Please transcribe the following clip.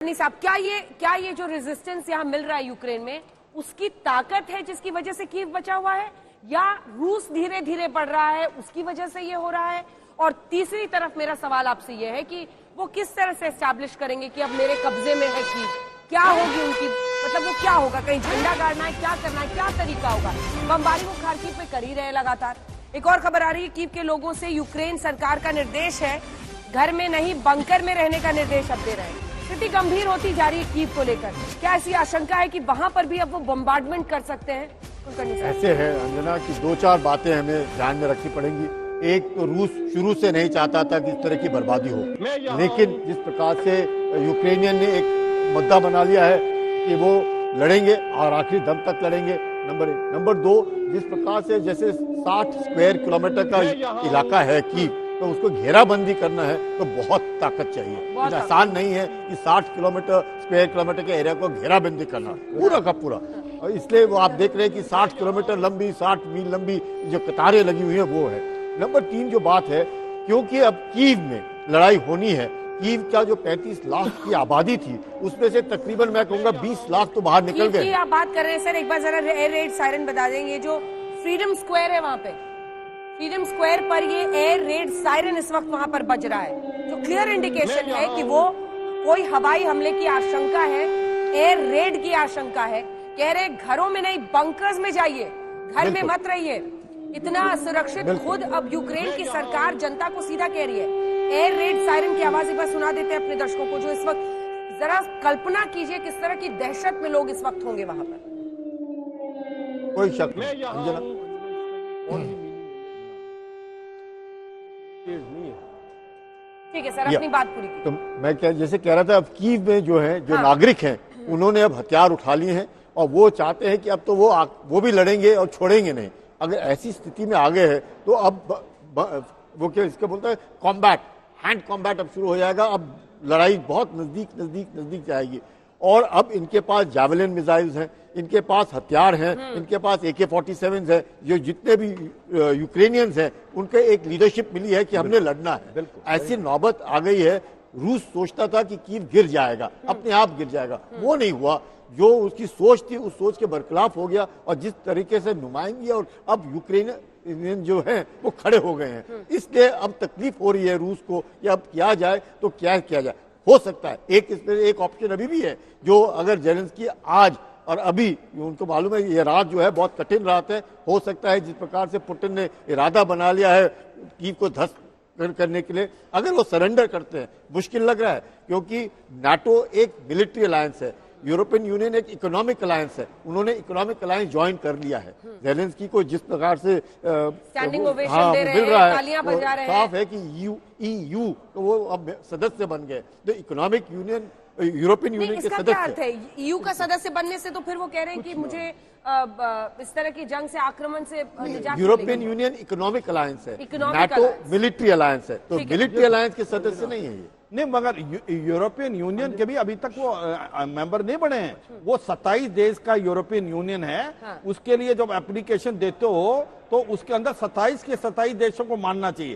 साहब, क्या ये जो रेजिस्टेंस यहाँ मिल रहा है यूक्रेन में, उसकी ताकत है जिसकी वजह से कीव बचा हुआ है, या रूस धीरे धीरे बढ़ रहा है उसकी वजह से ये हो रहा है? और तीसरी तरफ मेरा सवाल आपसे ये है कि वो किस तरह से एस्टैब्लिश करेंगे कि अब मेरे कब्जे में है कीव? क्या होगी उनकी, मतलब वो क्या होगा? कहीं झंडा गाड़ना है, क्या करना है, क्या तरीका होगा? बमबारी वो खार्किव पे कर ही रहे लगातार। एक और खबर आ रही है, कीव के लोगों से यूक्रेन सरकार का निर्देश है, घर में नहीं बंकर में रहने का निर्देश अब दे रहे हैं। स्थिति गंभीर होती जा रही है कीव को लेकर। क्या ऐसी आशंका है कि वहां पर भी अब वो बम्बार्डमेंट कर सकते हैं? ऐसे है अंजना की दो चार बातें हमें ध्यान में रखनी पड़ेंगी। एक तो रूस शुरू से नहीं चाहता था कि इस तरह की बर्बादी हो, लेकिन जिस प्रकार से यूक्रेनियन ने एक मुद्दा बना लिया है कि वो लड़ेंगे और आखिरी दम तक लड़ेंगे, नंबर एक। नंबर दो, जिस प्रकार से जैसे 60 स्क्वायर किलोमीटर का इलाका है कीव, तो उसको घेराबंदी करना है तो बहुत ताकत चाहिए। आसान नहीं है कि 60 स्क्वायर किलोमीटर के एरिया को घेराबंदी करना पूरा का पूरा। और इसलिए वो आप देख रहे हैं कि 60 किलोमीटर लंबी, 60 मील लंबी जो कतारें लगी हुई है वो है। नंबर 3 जो बात है, क्योंकि अब कीव में लड़ाई होनी है, कीव का जो 35 लाख की आबादी थी उसमें से तकरीबन मैं कहूंगा 20 लाख तो बाहर निकल गए। आप बात कर रहे हैं सर, एक बार जरा एयर रेड सायरन बता देंगे। जो फ्रीडम स्क्वायर है वहां पे, फ्रीडम स्क्वायर पर ये एयर रेड सायरन इस वक्त वहां पर बज रहा है, जो क्लियर इंडिकेशन है कि वो कोई हवाई हमले की आशंका है, एयर रेड की आशंका है। कह रहे घरों में नहीं बंकर्स में जाइए, घर में मत रहिए, इतना सुरक्षित खुद अब यूक्रेन की सरकार जनता को सीधा कह रही है। एयर रेड सायरन की आवाज एक बार सुना देते हैं अपने दर्शकों को, जो इस वक्त जरा कल्पना कीजिए किस तरह की दहशत में लोग इस वक्त होंगे वहां पर। कोई शक नहीं। ठीक है सर, अपनी बात पूरी की। तो मैं जैसे कह रहा था, अब कीव में जो है जो नागरिक हैं उन्होंने अब हथियार उठा लिए हैं और वो चाहते हैं कि अब तो वो भी लड़ेंगे और छोड़ेंगे नहीं। अगर ऐसी स्थिति में आ गए हैं तो अब वो क्या इसका बोलता है कॉम्बैट, हैंड कॉम्बैट अब शुरू हो जाएगा। अब लड़ाई बहुत नजदीक जाएगी और अब इनके पास जैवलिन मिसाइल्स हैं, इनके पास हथियार हैं, इनके पास AK-47 है। जो जितने भी यूक्रेनियंस हैं उनके एक लीडरशिप मिली है कि हमने लड़ना है। ऐसी नौबत आ गई है। रूस सोचता था कि कीव गिर जाएगा, अपने आप गिर जाएगा, वो नहीं हुआ। जो उसकी सोच थी उस सोच के बरखिलाफ हो गया और जिस तरीके से नुमाइंदगी और अब यूक्रेनियन जो है वो खड़े हो गए हैं। इसलिए अब तकलीफ हो रही है रूस को कि अब किया जाए तो क्या किया जाए। हो सकता है एक ऑप्शन अभी भी है, जो अगर जेलेंस्की आज और अभी उनको मालूम है ये रात जो है बहुत कठिन रात है, हो सकता है जिस प्रकार से पुतिन ने इरादा बना लिया है कीव को ध्वस्त करने के लिए, अगर वो सरेंडर करते हैं, मुश्किल लग रहा है क्योंकि नाटो एक मिलिट्री अलायंस है, यूरोपियन यूनियन एक इकोनॉमिक अलायंस है। उन्होंने इकोनॉमिक अलायंस ज्वाइन कर लिया है। जेलेंस्की को जिस प्रकार से स्टैंडिंग ओवेशन दे रहे हैं, तालियां बजा रहे हैं, साफ है कि EU तो वो अब सदस्य बन गए, तो इकोनॉमिक यूनियन यूरोपियन यूनियन के सदस्य है। EU का सदस्य बनने से तो फिर वो कह रहे हैं कि मुझे इस तरह की जंग से, आक्रमण से निजात। यूरोपियन यूनियन इकोनॉमिक अलायंस है, नाटो मिलिट्री अलायंस है, तो मिलिट्री अलायंस के सदस्य नहीं है ये। नहीं, मगर यूरोपियन यूनियन के भी अभी तक वो मेंबर नहीं बने हैं। वो 27 देश का यूरोपियन यूनियन है। उसके लिए जब एप्लीकेशन देते हो तो उसके अंदर 27 के 27 देशों को मानना चाहिए।